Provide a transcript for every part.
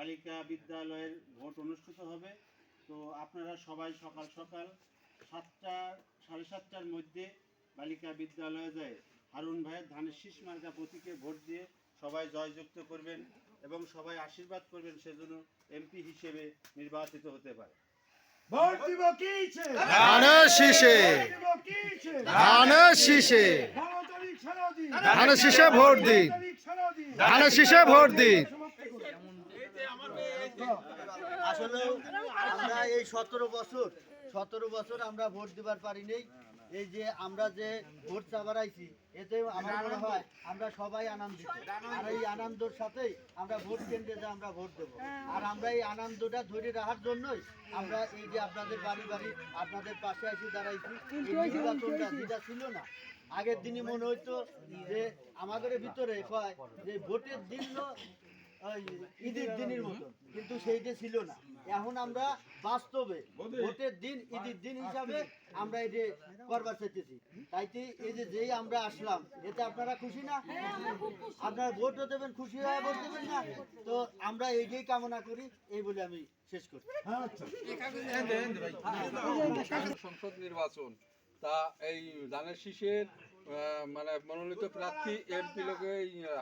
বালিকা বিদ্যালয়ের ভোট অনুষ্ঠিত হবে। তো আপনারা সবাই সকাল সকাল 7টা 7:30টার মধ্যে বালিকা বিদ্যালয়ে যায় হারুন ভাইয়ের ধানের শীষ মার্কা প্রতীকে ভোট দিয়ে সবাই জয়যুক্ত করবেন এবং সবাই আশীর্বাদ করবেন সেজন্য এমপি হিসেবে নির্বাচিত হতে পারে। ভোট দিব কিছে ধানের শীষে ধানের শীষে ধানের শীষে ভোট দিন ধানের শীষে ভোট দিন। আসলে আমরা এই 17 বছর আমরা ভোট দিবার পারিনি। এই যে আমরা যে ভোট চাবার আইছি এতে আমার মনে হয় আমরা সবাই আনন্দিত, আর এই আনন্দের সাথেই আমরা ভোট কেন্দ্রে যে আমরা ভোট দেবো। আর আমরা এই আনন্দটা ধরে রাখার জন্যই আমরা এই যে আপনাদের বাড়ি বাড়ি আপনাদের পাশে এসে দাঁড়াইছি। এই নির্বাচনটা যেটা ছিল না আগের দিনই মনে হইতো যে আমাদের ভিতরে কয় যে ভোটের দিন ঈদের দিনের মতো, কিন্তু সেইটা ছিল না। এখন আমরা বাস্তবে ভোটের দিন ঈদের দিন হিসাবে আমরা এই যে করবার চাইতেছি। তাইতে এই যে যেই আমরা আসলাম এতে আপনারা খুশি না? আপনারা ভোটও দেবেন, খুশি হয়ে ভোট দেবেন না? তো আমরা এইটাই কামনা করি, এই বলে আমি শেষ করি। সংসদ নির্বাচন তা এই ধানের শীষের মানে মনোনীত প্রার্থী এমপি লোকে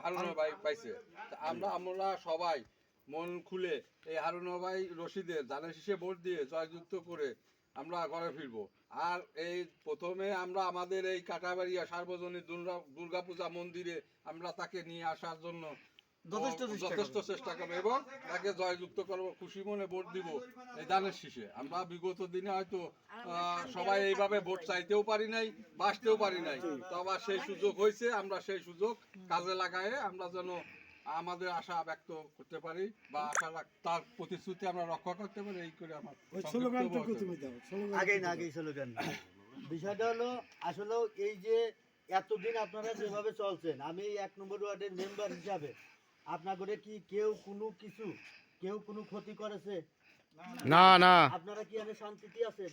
হারুন ভাই পাইছে। আমরা সবাই মন খুলে এই হারুন ভাই রশিদের ধানের শীষে ভোট দিয়ে জয়যুক্ত করে আমরা ঘরে ফিরবো। আর এই প্রথমে আমরা আমাদের এই কাটাবাড়িয়া সার্বজনীন দুর্গাপূজা মন্দিরে আমরা তাকে নিয়ে আসার জন্য যথেষ্ট চেষ্টা করবো এবং তাকে জয়যুক্ত করবো, খুশি মনে ভোট দিব এই ধানের শীষে। আমরা বিগত দিনে হয়তো সবাই এইভাবে ভোট চাইতেও পারি নাই, বাঁচতেও পারি নাই, তো আবার সেই সুযোগ হয়েছে। আমরা সেই সুযোগ কাজে লাগায়ে আমরা যেন আমাদের আশা ব্যক্ত করতে পারি বা আশা তার প্রতিশ্রুতি আমরা রক্ষা করতে পারি, এই করে আমার আগেই স্লোগান। বিষয়টা হলো আসলে এই যে এতদিন আপনারা যেভাবে চলছেন, আমি 1 নম্বর ওয়ার্ডের মেম্বার হিসাবে আপনাদের কি কেউ কোনো ক্ষতি করেছে? না না, আপনারা কি এখানে শান্তিতে আছেন?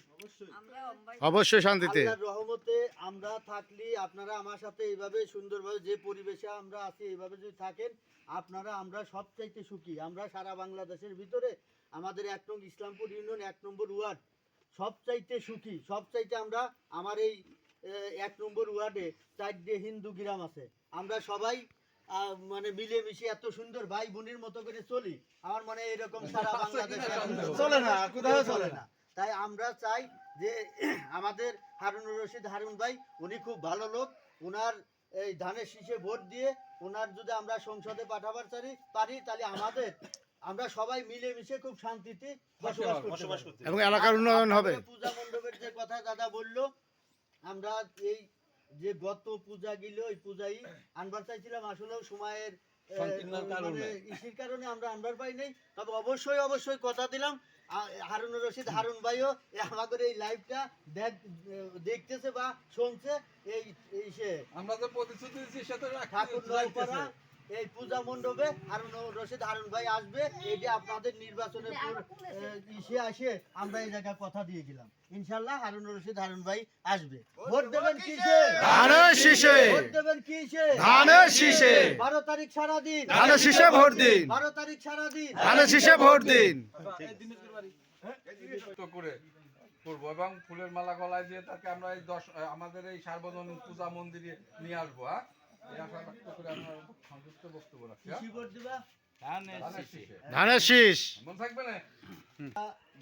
অবশ্যই শান্তিতে। আল্লাহর রহমতে আমরা থাকলে আপনারা আমার সাথে এইভাবে সুন্দরভাবে যে পরিবেশে আমরা আছি এইভাবে যদি থাকেন আপনারা, আমরা সবচাইতে সুখী। আমরা সারা বাংলাদেশের ভিতরে আমাদের 1 নং ইসলামপুর ইউনিয়ন 1 নম্বর ওয়ার্ড সবচাইতে সুখী। সবচাইতে আমরা আমার এই 1 নম্বর ওয়ার্ডে 4টে হিন্দু গ্রাম আছে। আমরা সবাই মানে মিলেমিশে এত সুন্দর ভাই বোনের মতো করে চলি। আমার মনে হয় এরকম সারা বাংলাদেশে চলে না, কোথাও চলে না। তাই আমরা চাই যে আমাদের হারুনুর রশিদ হারুন ভাই উনি খুব ভালো লোক, ওনার এই ধানের শীষে ভোট দিয়ে ওনার যদি আমরা সংসদে পাঠাবার পারি তাহলে আমরা সবাই মিলেমিশে খুব শান্তিতে বসবাস করতে এবং এলাকার উন্নয়ন হবে। পূজা মণ্ডপের যে কথা দাদা বললো, আমরা এই যে গত পূজা গেল ওই পূজাই আনবার চাইছিলাম, আসলেও সময়ের ইসির কারণে আমরা আনবার পাই নাই। তবে অবশ্যই কথা দিলাম হারুনুর রশিদ হারুন ভাইও আমাদের এই লাইভটা দেখতেছে বা শুনছে। আমরা যে প্রতিশ্রুতি দিচ্ছি সেটা ঠাকুর নয়পাড়া এই পূজা মণ্ডপে হারুনুর রশিদ হারুন ভাই আসবে। এই যে আপনাদের নির্বাচনের আসে আমরা এই জায়গায় কথা দিয়ে গেলাম, ইনশাল্লাহ হারুনুর রশিদ হারুন ভাই আসবে। ভোট দেবেন কিসে? ধানের শীষে। ভোট দেবেন কিসে? ধানের শীষে। 12 তারিখ সারাদিন ধানের শীষে ভোট দিন 12 তারিখ সারাদিন ধানের শীষে ভোট দিন। করে করবো এবং ফুলের মালা গলায় দিয়ে তাকে আমরা এই আমাদের এই সার্বজনীন পূজা মন্দিরে নিয়ে আসবো। ধানের শীষ মনে থাকবে না?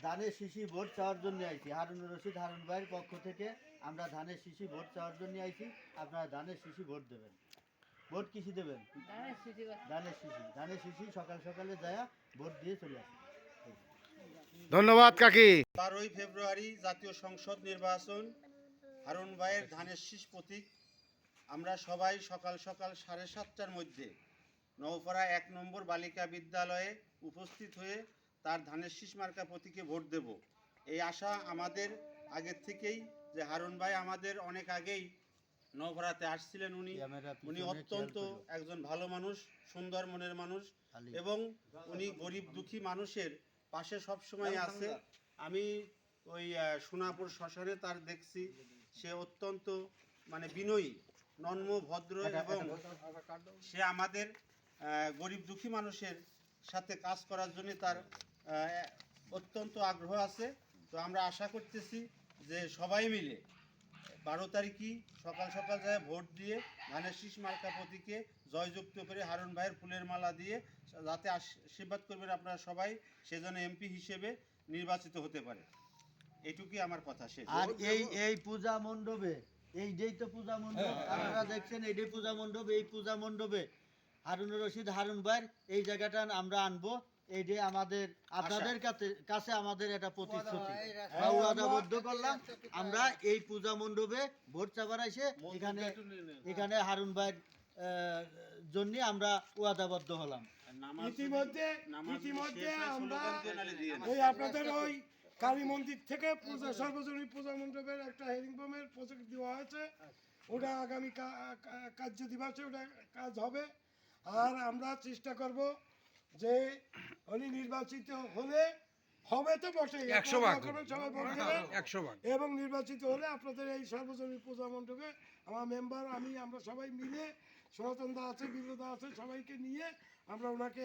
ধানের শীষি ভোট চাওয়ার জন্য আইছি। হারুনুর রশিদ হারুন ভাইয়ের পক্ষ থেকে আমরা ধানের শীষি ভোট চাওয়ার জন্য আইছি। আপনারা ধানের শীষি ভোট দেবেন। ভোট কিসি দেবেন? ধানের শীষি সকালে যায় ভোট দিয়ে চলে আসেন। ধন্যবাদ কাকি। 12ই ফেব্রুয়ারি জাতীয় সংসদ নির্বাচন, হারুন ভাইয়ের ধানের শীষ প্রতীক। আমরা সবাই সকাল 7:30টার মধ্যে নওপাড়া 1 নম্বর বালিকা বিদ্যালয়ে উপস্থিত হয়ে তার ধানের শীষ মার্কা প্রতীকে ভোট দেব। এই আশা আমাদের আগের থেকেই, যে হারুন ভাই আমাদের অনেক আগেই নওপাড়াতে আসছিলেন। উনি অত্যন্ত একজন ভালো মানুষ, সুন্দর মনের মানুষ এবং উনি গরিব দুঃখী মানুষের পাশে সবসময় আছে। আমি ওই সোনাপুর শ্মশানে তার দেখছি, সে অত্যন্ত মানে বিনয়ী, নম্র, ভদ্র এবং সে আমাদের গরিব দুঃখী মানুষের সাথে কাজ করার জন্য তার অত্যন্ত আগ্রহ আছে। তো আমরা আশা করতেছি যে সবাই মিলে 12 তারিখই সকাল সকাল যায় ভোট দিয়ে ধানের শীষ মার্কা প্রতীকে জয়যুক্ত করে হারুন ভাইয়ের ফুলের মালা দিয়ে যাতে আশীর্বাদ করবেন আপনারা সবাই, সেজন্য এমপি হিসেবে নির্বাচিত হতে পারে। এইটুকুই আমার কথা শেষ। আর এই পূজা মণ্ডপে এইটাই তো পূজা মণ্ডপ, আপনারা দেখছেন এইটাই পূজা মণ্ডপ। এই পূজা মণ্ডপে হারুনুর রশিদ হারুন ভাইয়ের এই জায়গাটা আমরা আনবো, এইটাই আমাদের আপনাদের কাছে আমাদের একটা প্রতিশ্রুতি বা ওয়াদাবদ্ধ করলাম। আমরা এই পূজা মণ্ডপে ভোট চাবার এসে এখানে হারুন ভাইয়ের জন্য আমরা ওয়াদাবদ্ধ হলাম। ইতিমধ্যে আমরা ওই আপনাদের ওই কালী মন্দির থেকে পূজা সর্বজনীন পূজা মণ্ডপের একটা হেরিং বোমের প্রজেক্ট দেওয়া হয়েছে, ওটা আগামী কার্য দিবসে ওটা কাজ হবে। আর আমরা চেষ্টা করব যে উনি নির্বাচিত হবে তো বটে 100 ভাগ। সবাই ভোট দেবে 100 ভাগ। এবং নির্বাচিত হলে আপনাদের এই সর্বজনীন পূজা মণ্ডপে আমার মেম্বার আমরা সবাই মিলে সনাতন দা আছে, বিল্লু দা আছে, সবাইকে নিয়ে আমরা ওনাকে